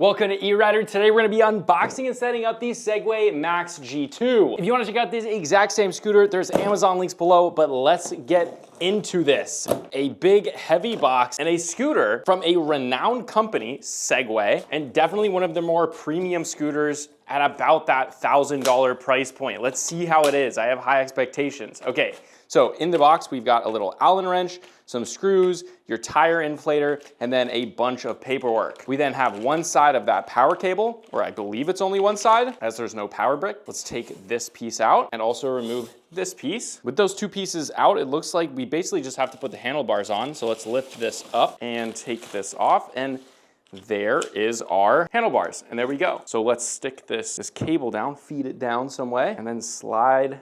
Welcome to eRider. Today we're going to be unboxing and setting up the Segway Max G2. If you want to check out this exact same scooter, there's Amazon links below, but let's get into this. A big heavy box and a scooter from a renowned company, Segway, and definitely one of the more premium scooters at about that $1,000 price point. Let's see how it is. I have high expectations. Okay, so in the box we've got a little Allen wrench, some screws, your tire inflator, and then a bunch of paperwork. We then have one side of that power cable, or I believe it's only one side, as there's no power brick. Let's take this piece out and also remove this piece. With those two pieces out, it looks like we basically just have to put the handlebars on. So let's lift this up and take this off, and there is our handlebars, and there we go. So let's stick this cable down, feed it down some way, and then slide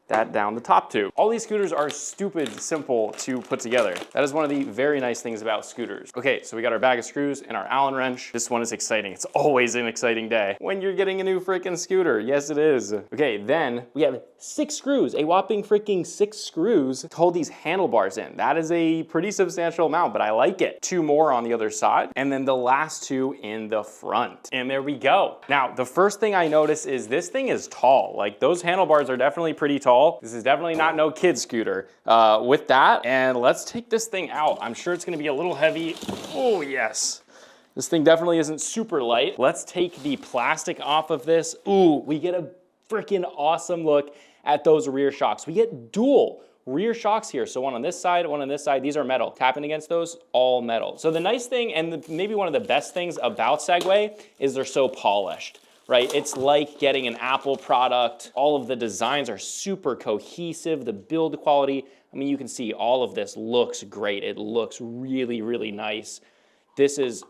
that down the top tube. All these scooters are stupid simple to put together. That is one of the very nice things about scooters. Okay, so we got our bag of screws and our Allen wrench. This one is exciting. It's always an exciting day when you're getting a new freaking scooter. Yes, it is. Okay, then we have 6 screws, a whopping freaking 6 screws to hold these handlebars in. That is a pretty substantial amount, but I like it. 2 more on the other side, and then the last 2 in the front. And there we go. Now, the first thing I notice is this thing is tall. Like, those handlebars are definitely pretty tall. This is definitely not no kid scooter. With that, and let's take this thing out. I'm sure it's gonna be a little heavy. Oh yes. This thing definitely isn't super light. Let's take the plastic off of this. Ooh, we get a freaking awesome look at those rear shocks. We get dual rear shocks here. So one on this side, one on this side. These are metal. Tapping against those, all metal. So the nice thing, and maybe one of the best things about Segway, is they're so polished. Right? It's like getting an Apple product. All of the designs are super cohesive, the build quality. I mean, you can see all of this looks great. It looks really, really nice. This is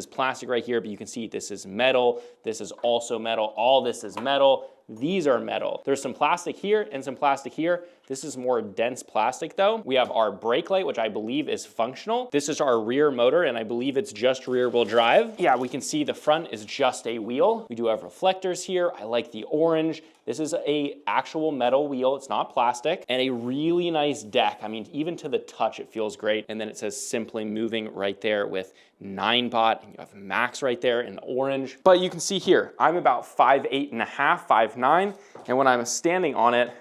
plastic right here, but you can see this is metal. This is also metal. All this is metal. These are metal. There's some plastic here and some plastic here. This is more dense plastic though. We have our brake light, which I believe is functional. This is our rear motor, and I believe it's just rear wheel drive. Yeah, we can see the front is just a wheel. We do have reflectors here. I like the orange. This is a actual metal wheel. It's not plastic, and a really nice deck. I mean, even to the touch, it feels great. And then it says simply moving right there with Ninebot, and you have Max right there in orange. But you can see here, I'm about 5'8" and a half, 5'9", and when I'm standing on it,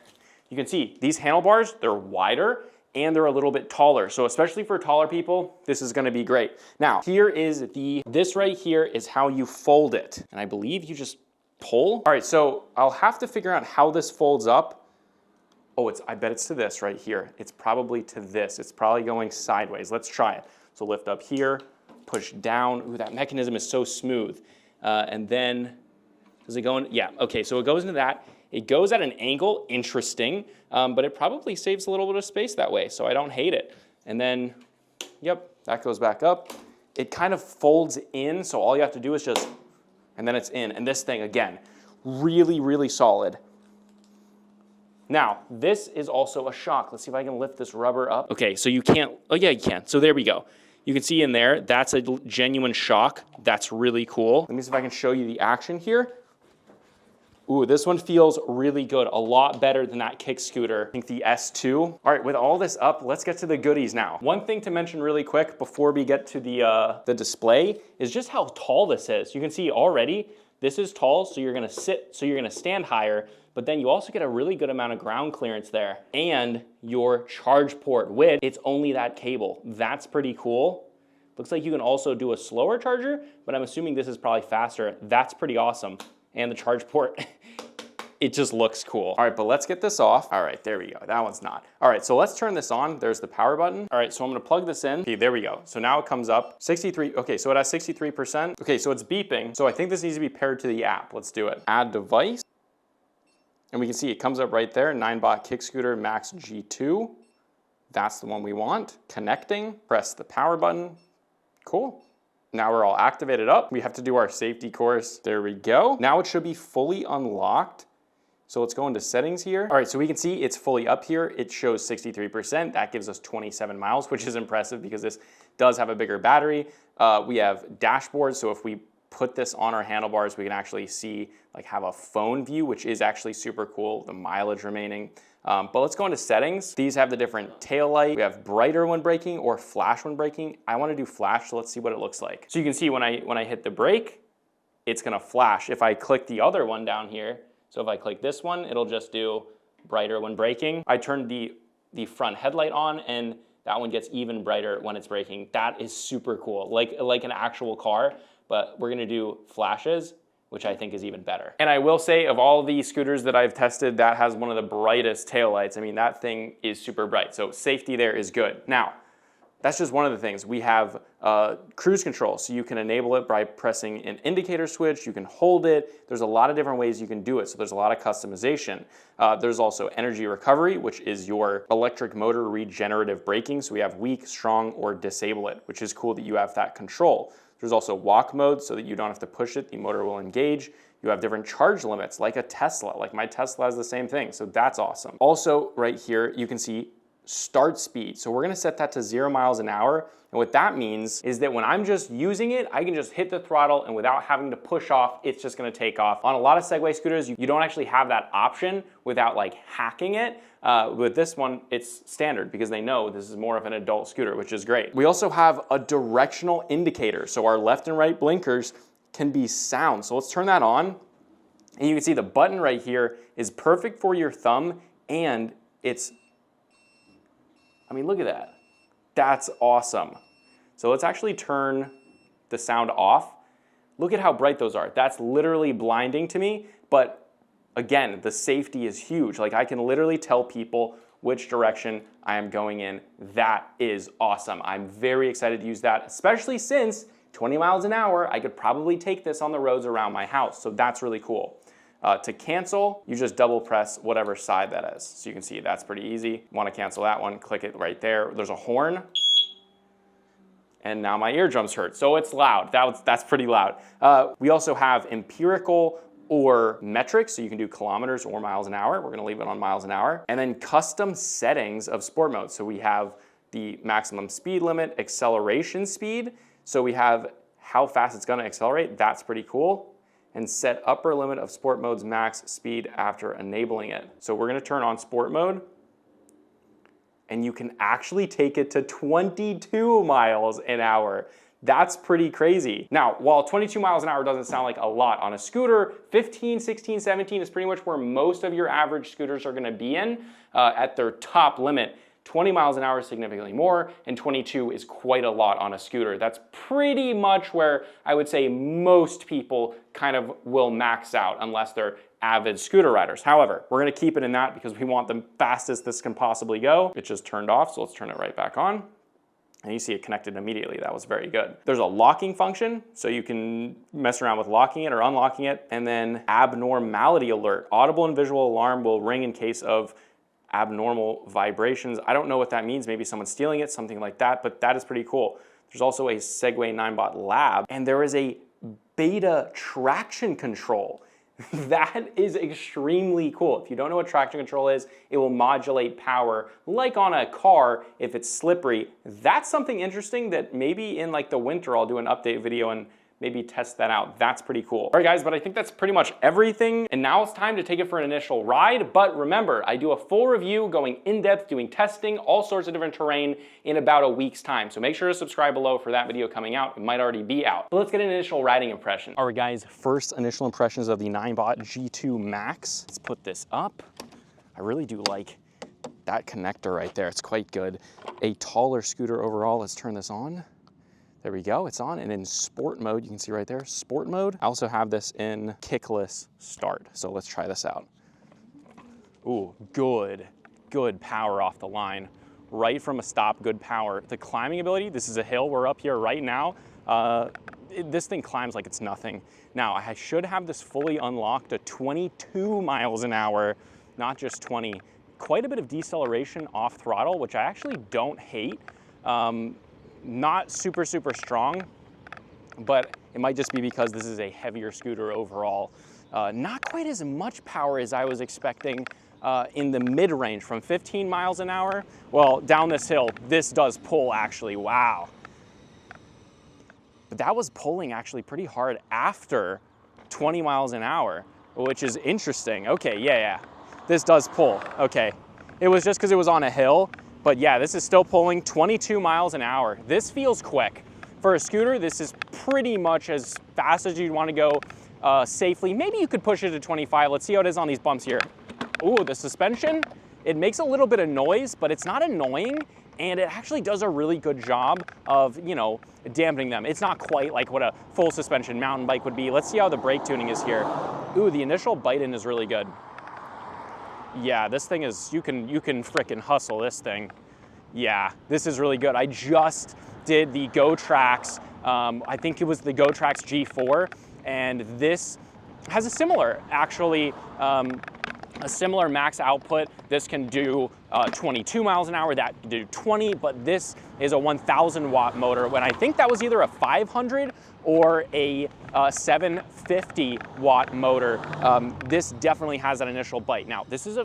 you can see these handlebars, they're wider and they're a little bit taller. So especially for taller people, this is gonna be great. Now, here is this right here is how you fold it. And I believe you just pull. All right, so I'll have to figure out how this folds up. Oh, I bet it's to this right here. It's probably to this. It's probably going sideways. Let's try it. So lift up here, push down. Ooh, that mechanism is so smooth. And then, does it go in? Yeah, okay, so it goes into that. It goes at an angle, interesting, but it probably saves a little bit of space that way, so I don't hate it. And then, yep, that goes back up. It kind of folds in, so all you have to do is just, and then it's in. And this thing, again, really, really solid. Now, this is also a shock. Let's see if I can lift this rubber up. Okay, so you can't, oh yeah, you can. So there we go. You can see in there, that's a genuine shock. That's really cool. Let me see if I can show you the action here. Ooh, this one feels really good, a lot better than that Kickscooter, I think the S2. All right, with all this up, let's get to the goodies now. One thing to mention really quick before we get to the display is just how tall this is. You can see already, this is tall, so you're gonna sit, so you're gonna stand higher, but then you also get a really good amount of ground clearance there. And your charge port width, it's only that cable. That's pretty cool. Looks like you can also do a slower charger, but I'm assuming this is probably faster. That's pretty awesome. And the charge port, it just looks cool. All right, but let's get this off. All right, there we go. That one's not. All right, so let's turn this on. There's the power button. All right, so I'm gonna plug this in. Okay, there we go. So now it comes up 63. Okay, so it has 63%. Okay, so it's beeping. So I think this needs to be paired to the app. Let's do it. Add device. And we can see it comes up right there, Ninebot Kickscooter Max G2. That's the one we want. Connecting, press the power button. Cool. Now we're all activated up. We have to do our safety course. There we go. Now it should be fully unlocked. So let's go into settings here. All right, so we can see it's fully up here. It shows 63%. That gives us 27 miles, which is impressive because this does have a bigger battery. We have dashboard, so if we put this on our handlebars, we can actually see, like, have a phone view, which is actually super cool, the mileage remaining. But let's go into settings. These have the different tail light. We have brighter when braking or flash when braking. I want to do flash, so let's see what it looks like. So you can see when I hit the brake, it's gonna flash. If I click the other one down here, so if I click this one, it'll just do brighter when braking. I turned the front headlight on, and that one gets even brighter when it's braking. That is super cool, like an actual car, but we're gonna do flashes, which I think is even better. And I will say, of all the scooters that I've tested, that has one of the brightest taillights. I mean, that thing is super bright, so safety there is good. Now, that's just one of the things. We have cruise control, so you can enable it by pressing an indicator switch, you can hold it. There's a lot of different ways you can do it, so there's a lot of customization. There's also energy recovery, which is your electric motor regenerative braking. So we have weak, strong, or disable it, which is cool that you have that control. There's also walk mode, so that you don't have to push it, the motor will engage. You have different charge limits, like a Tesla. Like my Tesla has the same thing, so that's awesome. Also, right here, you can see start speed. So we're gonna set that to 0 miles an hour. And what that means is that when I'm just using it, I can just hit the throttle, and without having to push off, it's just gonna take off. On a lot of Segway scooters, you don't actually have that option without like hacking it. With this one, it's standard because they know this is more of an adult scooter, which is great. We also have a directional indicator. So our left and right blinkers can be sound. So let's turn that on. And you can see the button right here is perfect for your thumb, and I mean, look at that. That's awesome. So let's actually turn the sound off. Look at how bright those are. That's literally blinding to me, but again, the safety is huge. Like I can literally tell people which direction I am going in. That is awesome. I'm very excited to use that, especially since 20 miles an hour, I could probably take this on the roads around my house. So that's really cool. To cancel, you just double press whatever side that is. So you can see that's pretty easy. Want to cancel that one, click it right there. There's a horn. And now my eardrums hurt, so it's loud. That's pretty loud. We also have empirical or metric, so you can do kilometers or miles an hour. We're gonna leave it on miles an hour. And then custom settings of sport mode. So we have the maximum speed limit, acceleration speed. So we have how fast it's gonna accelerate. That's pretty cool. And set upper limit of sport mode's max speed after enabling it. So we're gonna turn on sport mode, and you can actually take it to 22 miles an hour. That's pretty crazy. Now, while 22 miles an hour doesn't sound like a lot on a scooter, 15, 16, 17 is pretty much where most of your average scooters are gonna be in at their top limit. 20 miles an hour is significantly more, and 22 is quite a lot on a scooter. That's pretty much where I would say most people kind of will max out unless they're avid scooter riders. However, we're gonna keep it in that because we want the fastest this can possibly go. It just turned off, so let's turn it right back on. And you see it connected immediately. That was very good. There's a locking function, so you can mess around with locking it or unlocking it. And then abnormality alert. Audible and visual alarm will ring in case of abnormal vibrations. I don't know what that means. Maybe someone's stealing it, something like that, but that is pretty cool. There's also a Segway Ninebot Lab, and there is a beta traction control. That is extremely cool. If you don't know what traction control is, it will modulate power like on a car if it's slippery. That's something interesting that maybe in like the winter I'll do an update video and maybe test that out. That's pretty cool. All right guys, but I think that's pretty much everything. And now it's time to take it for an initial ride. But remember, I do a full review going in depth, doing testing, all sorts of different terrain in about a week's time. So make sure to subscribe below for that video coming out. It might already be out. But let's get an initial riding impression. All right guys, first initial impressions of the Ninebot G2 Max. Let's put this up. I really do like that connector right there. It's quite good. A taller scooter overall. Let's turn this on. There we go, it's on, and in sport mode, you can see right there, sport mode. I also have this in kickless start, so let's try this out. Ooh, good power off the line. Right from a stop, good power. The climbing ability, this is a hill, we're up here right now. This thing climbs like it's nothing. Now, I should have this fully unlocked at 22 miles an hour, not just 20. Quite a bit of deceleration off throttle, which I actually don't hate. Not super strong, but it might just be because this is a heavier scooter overall. Not quite as much power as I was expecting in the mid-range from 15 miles an hour. Well, down this hill, this does pull actually, wow. But that was pulling actually pretty hard after 20 miles an hour, which is interesting. Okay, yeah, this does pull, okay. It was just because it was on a hill. But yeah, this is still pulling 22 miles an hour. This feels quick. For a scooter, this is pretty much as fast as you'd want to go safely. Maybe you could push it to 25. Let's see how it is on these bumps here. Ooh, the suspension, it makes a little bit of noise, but it's not annoying, and it actually does a really good job of, you know, dampening them. It's not quite like what a full suspension mountain bike would be. Let's see how the brake tuning is here. Ooh, the initial bite in is really good. Yeah, this thing is, you can frickin' hustle this thing. Yeah, this is really good. I just did the GoTrax, I think it was the GoTrax G4, and this has a similar, actually, a similar max output. This can do 22 miles an hour, that can do 20, but this is a 1,000 watt motor, when I think that was either a 500 or a 750 watt motor. This definitely has that initial bite. Now, this is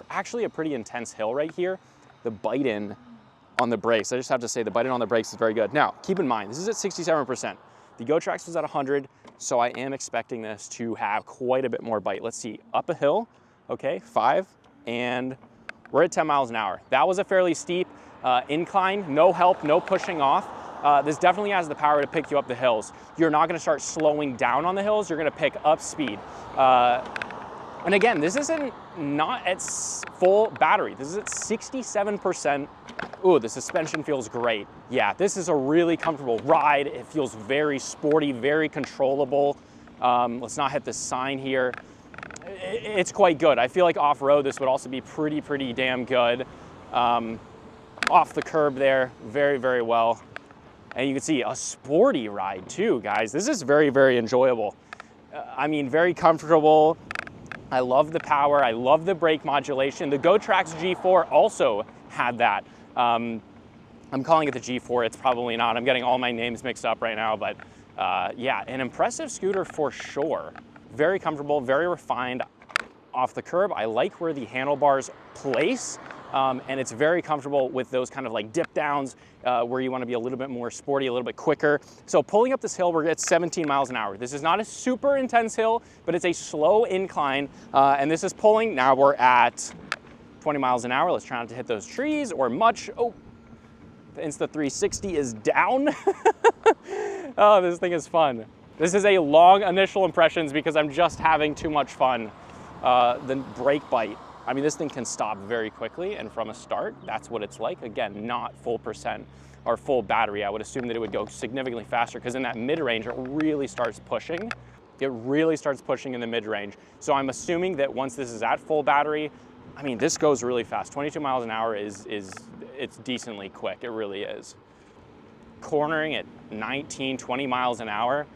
actually a pretty intense hill right here. The bite in on the brakes, I just have to say the bite in on the brakes is very good. Now, keep in mind, this is at 67%. The GoTrax was at 100, so I am expecting this to have quite a bit more bite. Let's see, up a hill, okay, 5, and we're at 10 miles an hour. That was a fairly steep incline, no help, no pushing off. This definitely has the power to pick you up the hills. You're not gonna start slowing down on the hills, you're gonna pick up speed. And again, this isn't not at full battery. This is at 67%. Ooh, the suspension feels great. Yeah, this is a really comfortable ride. It feels very sporty, very controllable. Let's not hit this sign here. It's quite good. I feel like off-road, this would also be pretty damn good. Off the curb there, very, very well. And you can see a sporty ride too, guys. This is very, very enjoyable. I mean, very comfortable. I love the power. I love the brake modulation. The GoTrax G4 also had that. I'm calling it the G4. It's probably not. I'm getting all my names mixed up right now, but yeah, an impressive scooter for sure. Very comfortable, very refined off the curb. I like where the handlebars place, and it's very comfortable with those kind of like dip downs where you want to be a little bit more sporty, a little bit quicker. So pulling up this hill, we're at 17 miles an hour. This is not a super intense hill, but it's a slow incline, and this is pulling. Now we're at 20 miles an hour. Let's try not to hit those trees or much. Oh, the Insta360 is down. Oh, this thing is fun. This is a long initial impressions because I'm just having too much fun. The brake bite. I mean, this thing can stop very quickly, and from a start, that's what it's like. Again, not full percent or full battery. I would assume that it would go significantly faster because in that mid-range, it really starts pushing. It really starts pushing in the mid-range. So I'm assuming that once this is at full battery, I mean, this goes really fast. 22 miles an hour it's decently quick. It really is. Cornering at 19, 20 miles an hour,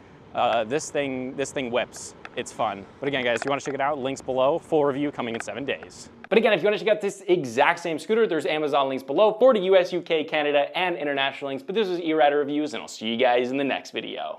this thing whips. It's fun. But again, guys, if you want to check it out, links below. Full review coming in 7 days. But again, if you want to check out this exact same scooter, there's Amazon links below for the US, UK, Canada, and international links. But this is eRider Reviews, and I'll see you guys in the next video.